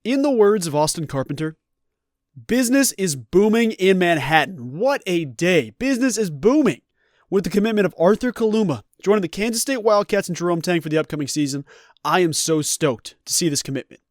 In the words of Austin Carpenter, business is booming in Manhattan. What a day. Business is booming. With the commitment of Arthur Kaluma joining the Kansas State Wildcats and Jerome Tang for the upcoming season, I am so stoked to see this commitment.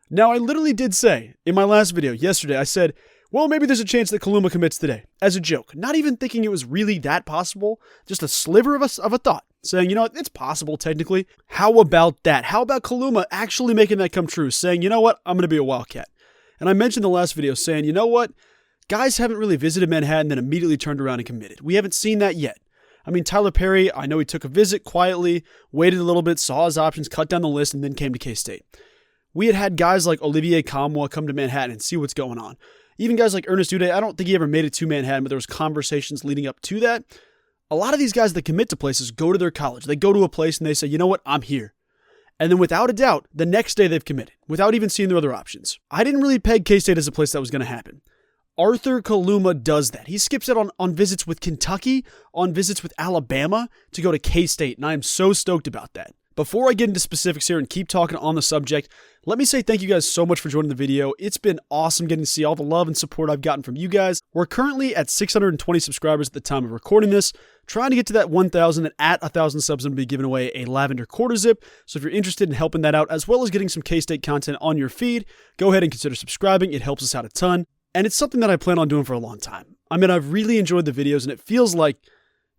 Now, I literally did say in my last video yesterday, I said, well, maybe there's a chance that Kaluma commits today, as a joke. Not even thinking it was really that possible, just a sliver of a thought, saying, you know what, it's possible technically. How about that? How about Kaluma actually making that come true, saying, you know what, I'm going to be a Wildcat. And I mentioned in the last video saying, you know what, guys haven't really visited Manhattan then immediately turned around and committed. We haven't seen that yet. I mean, Tyler Perry, I know he took a visit quietly, waited a little bit, saw his options, cut down the list, and then came to K-State. We had guys like Olivier Kamwa come to Manhattan and see what's going on. Even guys like Ernest Uday, I don't think he ever made it to Manhattan, but there was conversations leading up to that. A lot of these guys that commit to places go to their college. They go to a place and they say, you know what, I'm here. And then without a doubt, the next day they've committed, without even seeing their other options. I didn't really peg K-State as a place that was going to happen. Arthur Kaluma does that. He skips out on visits with Kentucky, on visits with Alabama to go to K-State, and I am so stoked about that. Before I get into specifics here and keep talking on the subject, let me say thank you guys so much for joining the video. It's been awesome getting to see all the love and support I've gotten from you guys. We're currently at 620 subscribers at the time of recording this, trying to get to that 1,000, and at 1,000 subs, I'm going to be giving away a lavender quarter zip. So if you're interested in helping that out, as well as getting some K-State content on your feed, go ahead and consider subscribing. It helps us out a ton. And it's something that I plan on doing for a long time. I mean, I've really enjoyed the videos, and it feels like,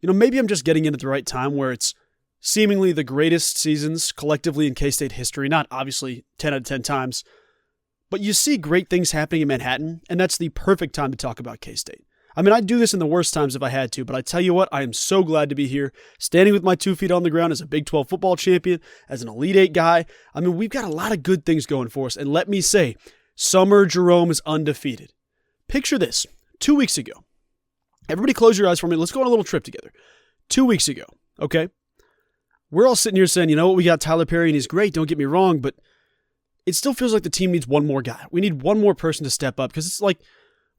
you know, maybe I'm just getting in at the right time where it's seemingly the greatest seasons collectively in K-State history, not obviously 10 out of 10 times, but you see great things happening in Manhattan, and that's the perfect time to talk about K-State. I mean, I'd do this in the worst times if I had to, but I tell you what, I am so glad to be here, standing with my 2 feet on the ground as a Big 12 football champion, as an Elite 8 guy. I mean, we've got a lot of good things going for us, and let me say, Summer Jerome is undefeated. Picture this, 2 weeks ago. Everybody close your eyes for me. Let's go on a little trip together. 2 weeks ago, okay? We're all sitting here saying, you know what, we got Tyler Perry and he's great, don't get me wrong, but it still feels like the team needs one more guy. We need one more person to step up because it's like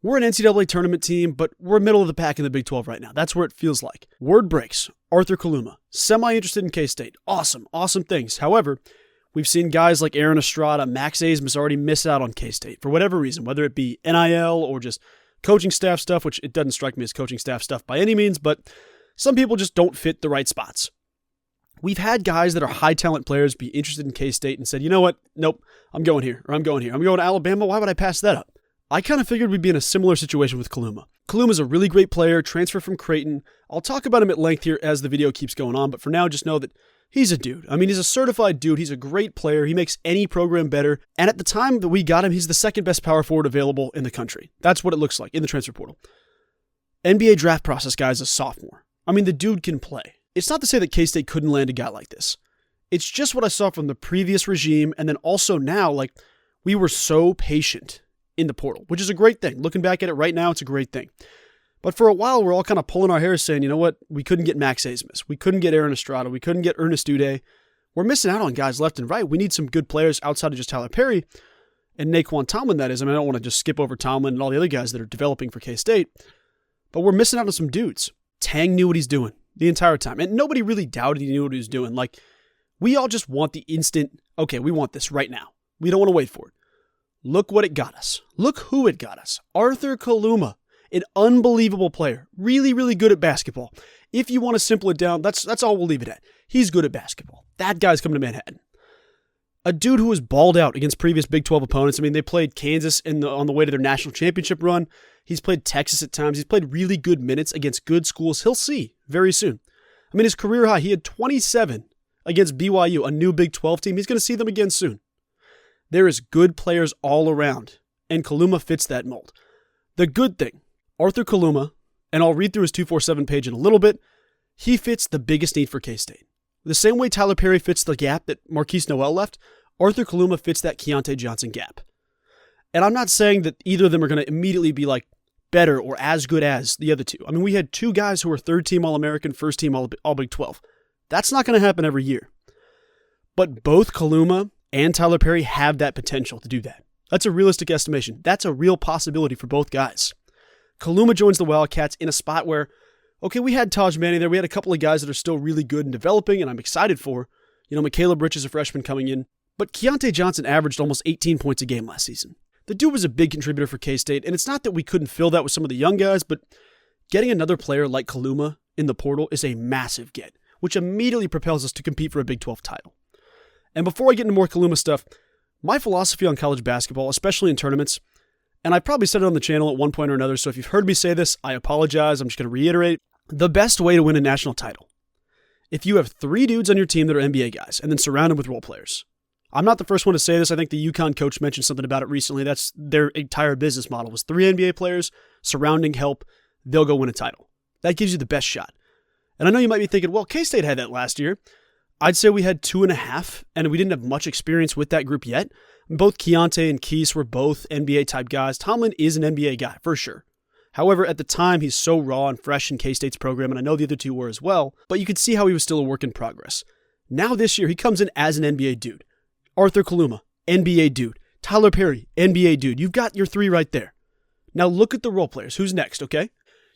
we're an NCAA tournament team, but we're middle of the pack in the Big 12 right now. That's where it feels like. Word breaks. Arthur Kaluma, semi-interested in K-State. Awesome things. However, we've seen guys like Aaron Estrada, Max Aismas already miss out on K-State for whatever reason, whether it be NIL or just coaching staff stuff, which it doesn't strike me as coaching staff stuff by any means, but some people just don't fit the right spots. We've had guys that are high talent players be interested in K-State and said, you know what? Nope, I'm going here, or I'm going here. I'm going to Alabama. Why would I pass that up? I kind of figured we'd be in a similar situation with Kaluma. Kaluma's a really great player, transferred from Creighton. I'll talk about him at length here as the video keeps going on, but for now, just know that he's a dude. I mean, he's a certified dude. He's a great player. He makes any program better. And at the time that we got him, he's the second best power forward available in the country. That's what it looks like in the transfer portal. NBA draft process guy is a sophomore. I mean, the dude can play. It's not to say that K-State couldn't land a guy like this. It's just what I saw from the previous regime, and then also now, like, we were so patient in the portal, which is a great thing. Looking back at it right now, it's a great thing. But for a while, we're all kind of pulling our hair saying, you know what, we couldn't get Max Aismas. We couldn't get Aaron Estrada. We couldn't get Ernest Uday. We're missing out on guys left and right. We need some good players outside of just Tyler Perry and Naquan Tomlin, that is. I mean, I don't want to just skip over Tomlin and all the other guys that are developing for K-State, but we're missing out on some dudes. Tang knew what he's doing the entire time, and nobody really doubted he knew what he was doing. Like, we all just want the instant, okay, we want this right now. We don't want to wait for it. Look what it got us. Look who it got us. Arthur Kaluma, an unbelievable player, really, really good at basketball. If you want to simple it down, that's all we'll leave it at. He's good at basketball. That guy's coming to Manhattan. A dude who was balled out against previous Big 12 opponents. I mean, they played Kansas on the way to their national championship run. He's played Texas at times. He's played really good minutes against good schools. He'll see very soon. I mean, his career high, he had 27 against BYU, a new Big 12 team. He's going to see them again soon. There is good players all around, and Kaluma fits that mold. The good thing, Arthur Kaluma, and I'll read through his 247 page in a little bit, he fits the biggest need for K-State. The same way Tyler Perry fits the gap that Marquise Noel left, Arthur Kaluma fits that Keontae Johnson gap. And I'm not saying that either of them are going to immediately be like better or as good as the other two. I mean, we had two guys who were third-team All-American, first-team All Big 12. That's not going to happen every year. But both Kaluma and Tyler Perry have that potential to do that. That's a realistic estimation. That's a real possibility for both guys. Kaluma joins the Wildcats in a spot where, okay, we had Taj Manning there. We had a couple of guys that are still really good and developing, and I'm excited for. You know, Michaela Bridge is a freshman coming in. But Keontae Johnson averaged almost 18 points a game last season. The dude was a big contributor for K-State, and it's not that we couldn't fill that with some of the young guys, but getting another player like Kaluma in the portal is a massive get, which immediately propels us to compete for a Big 12 title. And before I get into more Kaluma stuff, my philosophy on college basketball, especially in tournaments, and I probably said it on the channel at one point or another, so if you've heard me say this, I apologize. I'm just going to reiterate. The best way to win a national title, if you have 3 dudes on your team that are NBA guys and then surround them with role players. I'm not the first one to say this. I think the UConn coach mentioned something about it recently. That's their entire business model was 3 NBA players, surrounding help, they'll go win a title. That gives you the best shot. And I know you might be thinking, well, K-State had that last year. I'd say we had 2.5, and we didn't have much experience with that group yet. Both Keontae and Keese were both NBA-type guys. Tomlin is an NBA guy, for sure. However, at the time, he's so raw and fresh in K-State's program, and I know the other two were as well, but you could see how he was still a work in progress. Now this year, he comes in as an NBA dude. Arthur Kaluma, NBA dude. Tyler Perry, NBA dude. You've got your 3 right there. Now look at the role players. Who's next, okay?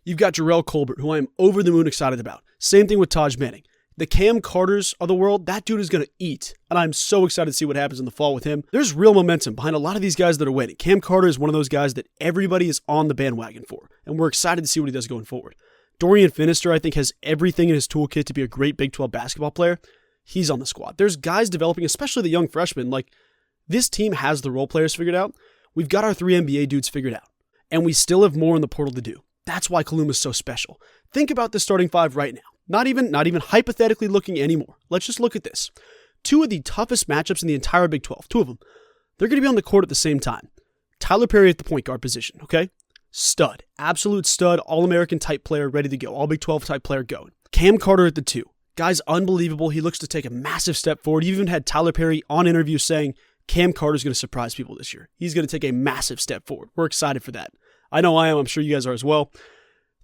You've got Jerome Colbert, who I am over the moon excited about. Same thing with Taj Manning. The Cam Carters of the world, that dude is going to eat. And I'm so excited to see what happens in the fall with him. There's real momentum behind a lot of these guys that are waiting. Cam Carter is one of those guys that everybody is on the bandwagon for. And we're excited to see what he does going forward. Dorian Finister, I think, has everything in his toolkit to be a great Big 12 basketball player. He's on the squad. There's guys developing, especially the young freshmen. Like, this team has the role players figured out. We've got our 3 NBA dudes figured out. And we still have more in the portal to do. That's why Kaluma is so special. Think about the starting 5 right now. Not even hypothetically looking anymore. Let's just look at this. 2 of the toughest matchups in the entire Big 12. 2 of them. They're going to be on the court at the same time. Tyler Perry at the point guard position, okay? Stud. Absolute stud. All-American type player ready to go. All Big 12 type player going. Cam Carter at the 2. Guy's unbelievable. He looks to take a massive step forward. You even had Tyler Perry on interview saying Cam Carter's going to surprise people this year. He's going to take a massive step forward. We're excited for that. I know I am. I'm sure you guys are as well.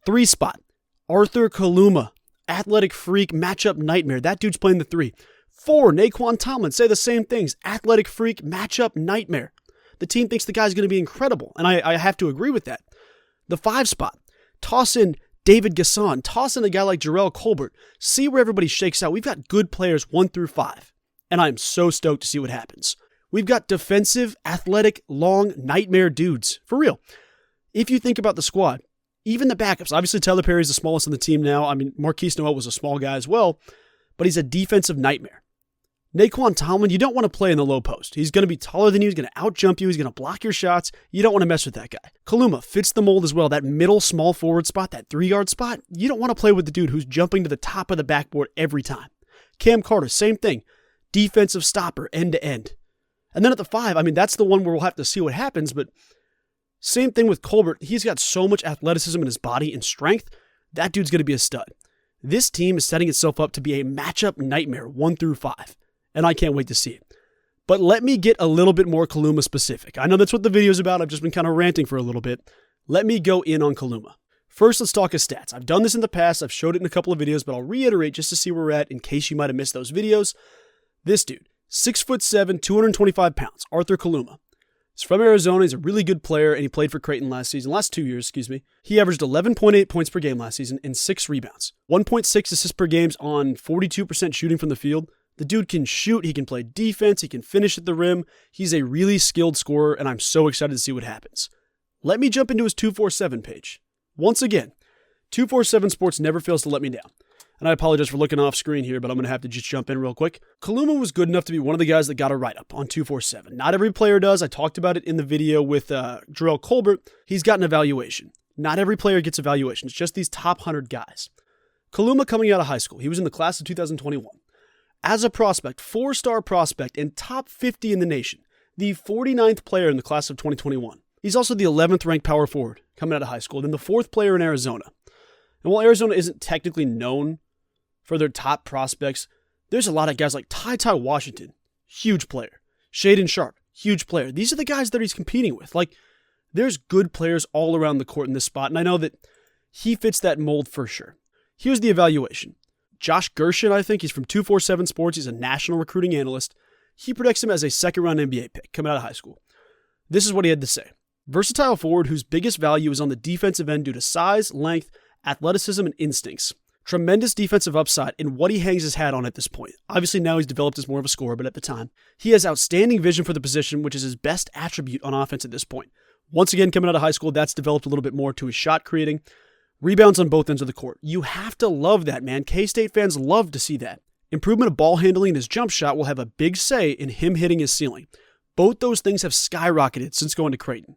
3 spot. Arthur Kaluma. Athletic freak, matchup nightmare. That dude's playing the 3. 4, Naquan Tomlin. Say the same things. Athletic freak, matchup nightmare. The team thinks the guy's going to be incredible, and I have to agree with that. The 5 spot. Toss in David Gasson. Toss in a guy like Jerome Colbert. See where everybody shakes out. We've got good players 1 through 5, and I'm so stoked to see what happens. We've got defensive, athletic, long, nightmare dudes. For real. If you think about the squad, even the backups, obviously Tyler Perry is the smallest on the team now. I mean, Marquise Noel was a small guy as well, but he's a defensive nightmare. Naquan Tomlin, you don't want to play in the low post. He's going to be taller than you. He's going to outjump you. He's going to block your shots. You don't want to mess with that guy. Kaluma fits the mold as well. That middle small forward spot, that 3-yard spot, you don't want to play with the dude who's jumping to the top of the backboard every time. Cam Carter, same thing. Defensive stopper, end to end. And then at the 5, I mean, that's the one where we'll have to see what happens, but same thing with Colbert. He's got so much athleticism in his body and strength. That dude's going to be a stud. This team is setting itself up to be a matchup nightmare 1 through 5, and I can't wait to see it. But let me get a little bit more Kaluma specific. I know that's what the video's about. I've just been kind of ranting for a little bit. Let me go in on Kaluma. First, let's talk his stats. I've done this in the past. I've showed it in a couple of videos, but I'll reiterate just to see where we're at in case you might have missed those videos. This dude, 6'7", 225 pounds, Arthur Kaluma. He's from Arizona. He's a really good player, and he played for Creighton last 2 years. He averaged 11.8 points per game last season and 6 rebounds. 1.6 assists per game on 42% shooting from the field. The dude can shoot. He can play defense. He can finish at the rim. He's a really skilled scorer, and I'm so excited to see what happens. Let me jump into his 247 page. Once again, 247 Sports never fails to let me down. And I apologize for looking off screen here, but I'm going to have to just jump in real quick. Kaluma was good enough to be one of the guys that got a write-up on 247. Not every player does. I talked about it in the video with Jerome Colbert. He's got an evaluation. Not every player gets evaluation. It's just these top 100 guys. Kaluma coming out of high school. He was in the class of 2021. As a prospect, 4-star prospect and top 50 in the nation. The 49th player in the class of 2021. He's also the 11th ranked power forward coming out of high school. Then the 4th player in Arizona. And while Arizona isn't technically known for their top prospects, there's a lot of guys like Ty Washington, huge player. Shaedon Sharpe, huge player. These are the guys that he's competing with. Like, there's good players all around the court in this spot, and I know that he fits that mold for sure. Here's the evaluation. Josh Gershon, I think, he's from 247 Sports. He's a national recruiting analyst. He predicts him as a second-round NBA pick coming out of high school. This is what he had to say. Versatile forward whose biggest value is on the defensive end due to size, length, athleticism, and instincts. Tremendous defensive upside in what he hangs his hat on at this point. Obviously now he's developed as more of a scorer, but at the time, he has outstanding vision for the position, which is his best attribute on offense at this point. Once again, coming out of high school, that's developed a little bit more to his shot creating. Rebounds on both ends of the court. You have to love that, man. K-State fans love to see that. Improvement of ball handling and his jump shot will have a big say in him hitting his ceiling. Both those things have skyrocketed since going to Creighton.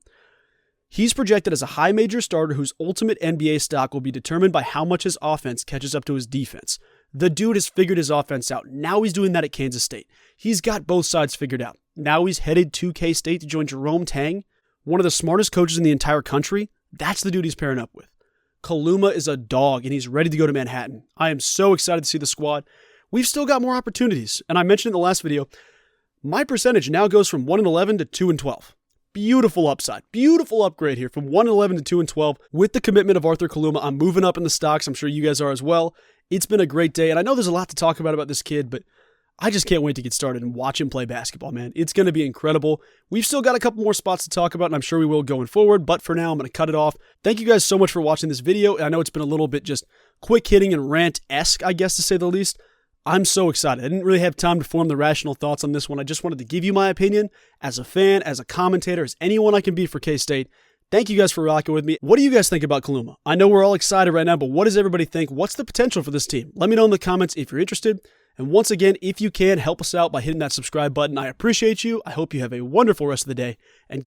He's projected as a high major starter whose ultimate NBA stock will be determined by how much his offense catches up to his defense. The dude has figured his offense out. Now he's doing that at Kansas State. He's got both sides figured out. Now he's headed to K-State to join Jerome Tang, one of the smartest coaches in the entire country. That's the dude he's pairing up with. Kaluma is a dog, and he's ready to go to Manhattan. I am so excited to see the squad. We've still got more opportunities, and I mentioned in the last video, my percentage now goes from 1-11 to 2-12. Beautiful upside. Beautiful upgrade here from 1-11 to 2-12. With the commitment of Arthur Kaluma, I'm moving up in the stocks. I'm sure you guys are as well. It's been a great day, and I know there's a lot to talk about this kid, but I just can't wait to get started and watch him play basketball, man. It's going to be incredible. We've still got a couple more spots to talk about, and I'm sure we will going forward, but for now, I'm going to cut it off. Thank you guys so much for watching this video. I know it's been a little bit just quick hitting and rant-esque, I guess, to say the least. I'm so excited. I didn't really have time to form the rational thoughts on this one. I just wanted to give you my opinion as a fan, as a commentator, as anyone I can be for K-State. Thank you guys for rocking with me. What do you guys think about Kaluma? I know we're all excited right now, but what does everybody think? What's the potential for this team? Let me know in the comments if you're interested. And once again, if you can, help us out by hitting that subscribe button. I appreciate you. I hope you have a wonderful rest of the day. And